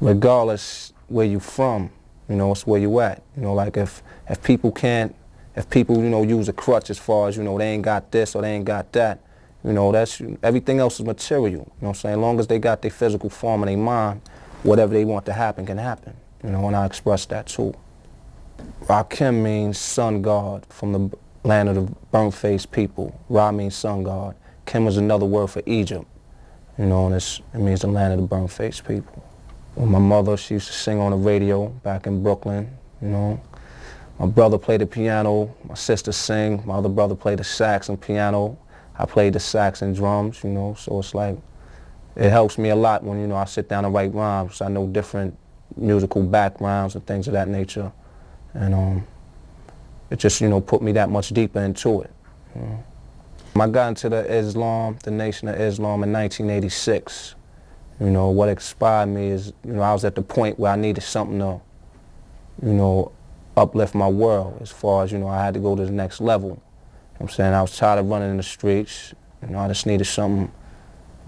regardless where you from, you know, it's where you at. You know, like if people can't, if people, you know, use a crutch as far as, you know, they ain't got this or they ain't got that, you know, that's, everything else is material, you know what I'm saying? As long as they got their physical form in their mind, whatever they want to happen can happen, you know, and I express that too. Rakim means sun god, from the land of the burnt-faced people. Ra means sun god. Kim is another word for Egypt, you know, and it means the land of the burnt-faced people. Well, my mother, she used to sing on the radio back in Brooklyn, you know. My brother played the piano, my sister sang, my other brother played the sax and piano. I played the sax and drums, you know, so it's like, it helps me a lot when, you know, I sit down and write rhymes. I know different musical backgrounds and things of that nature. And it just, you know, put me that much deeper into it. You know. I got into the Nation of Islam in 1986. You know, what inspired me is, you know, I was at the point where I needed something to, you know, uplift my world as far as, you know, I had to go to the next level. You know what I'm saying? I was tired of running in the streets. You know, I just needed something,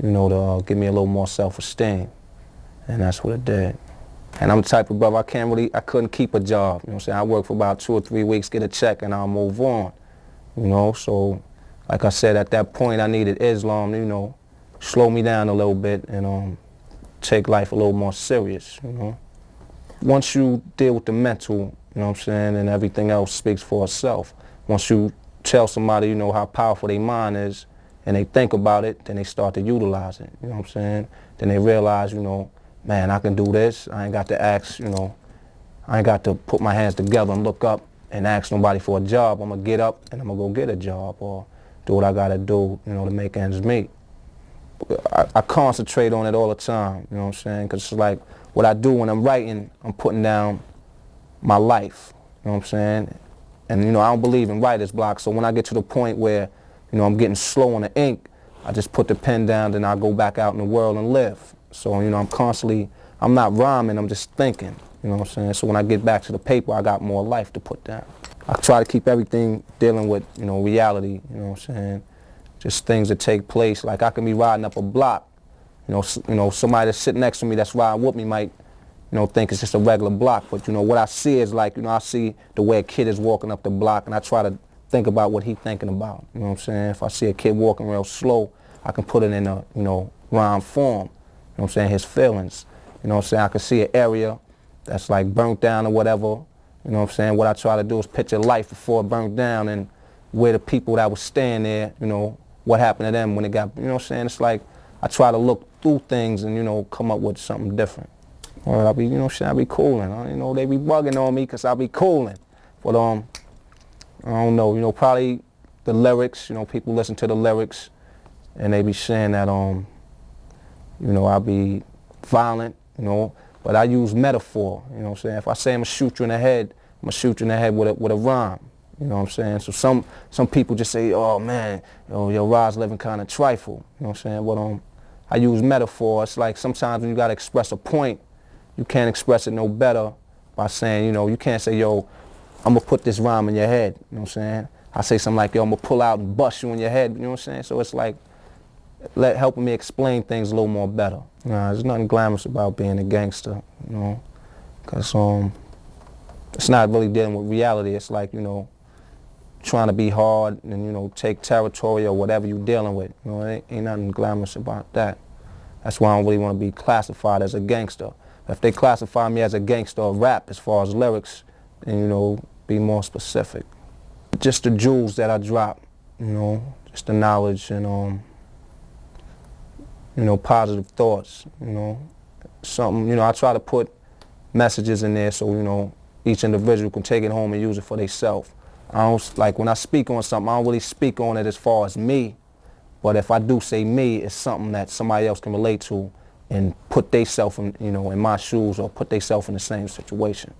you know, to give me a little more self-esteem. And that's what it did. And I'm the type of brother, I couldn't keep a job. You know what I'm saying? I work for about 2 or 3 weeks, get a check, and I'll move on. You know, so like I said, at that point, I needed Islam, you know, slow me down a little bit and take life a little more serious, you know. Once you deal with the mental, you know what I'm saying, and everything else speaks for itself. Once you tell somebody, you know, how powerful their mind is, and they think about it, then they start to utilize it, you know what I'm saying? Then they realize, you know, man, I can do this. I ain't got to ask, you know, I ain't got to put my hands together and look up and ask nobody for a job. I'm going to get up and I'm going to go get a job or do what I got to do, you know, to make ends meet. I concentrate on it all the time, you know what I'm saying? Because it's like what I do when I'm writing, I'm putting down my life, you know what I'm saying? And, you know, I don't believe in writer's block, so when I get to the point where, you know, I'm getting slow on the ink, I just put the pen down, then I go back out in the world and live. So, you know, I'm not rhyming, I'm just thinking, you know what I'm saying? So when I get back to the paper, I got more life to put down. I try to keep everything dealing with, you know, reality, you know what I'm saying? Just things that take place. Like I can be riding up a block, you know, somebody that's sitting next to me that's riding with me might, you know, think it's just a regular block. But, you know, what I see is like, you know, I see the way a kid is walking up the block and I try to think about what he's thinking about, you know what I'm saying? If I see a kid walking real slow, I can put it in a, you know, rhyme form. You know what I'm saying, his feelings. You know what I'm saying, I can see an area that's like burnt down or whatever. You know what I'm saying, what I try to do is picture life before it burnt down and where the people that was staying there, you know, what happened to them when it got, you know what I'm saying, it's like I try to look through things and, you know, come up with something different. Or I'll be, you know, I be cooling. You know, they be bugging on me because I be cooling. But I don't know, you know, probably the lyrics, you know, people listen to the lyrics and they be saying that, you know, I'll be violent, you know, but I use metaphor, you know what I'm saying? If I say I'm going to shoot you in the head, I'm going to shoot you in the head with a rhyme, you know what I'm saying? So some people just say, oh man, your Rod's living kind of trifle, you know what I'm saying? But I use metaphor. It's like sometimes when you got to express a point, you can't express it no better by saying, you know, you can't say, yo, I'm going to put this rhyme in your head, you know what I'm saying? I say something like, yo, I'm going to pull out and bust you in your head, you know what I'm saying? So it's like, helping me explain things a little more better. There's nothing glamorous about being a gangster, you know, because it's not really dealing with reality. It's like, you know, trying to be hard and, you know, take territory or whatever you're dealing with. You know, there ain't nothing glamorous about that. That's why I don't really want to be classified as a gangster. If they classify me as a gangster of rap as far as lyrics, then, you know, be more specific. Just the jewels that I drop, you know, just the knowledge and, you know, positive thoughts, you know, something, you know, I try to put messages in there so, you know, each individual can take it home and use it for themselves. I don't, like when I speak on something, I don't really speak on it as far as me, but if I do say me, it's something that somebody else can relate to and put themselves in, you know, in my shoes or put themselves in the same situation.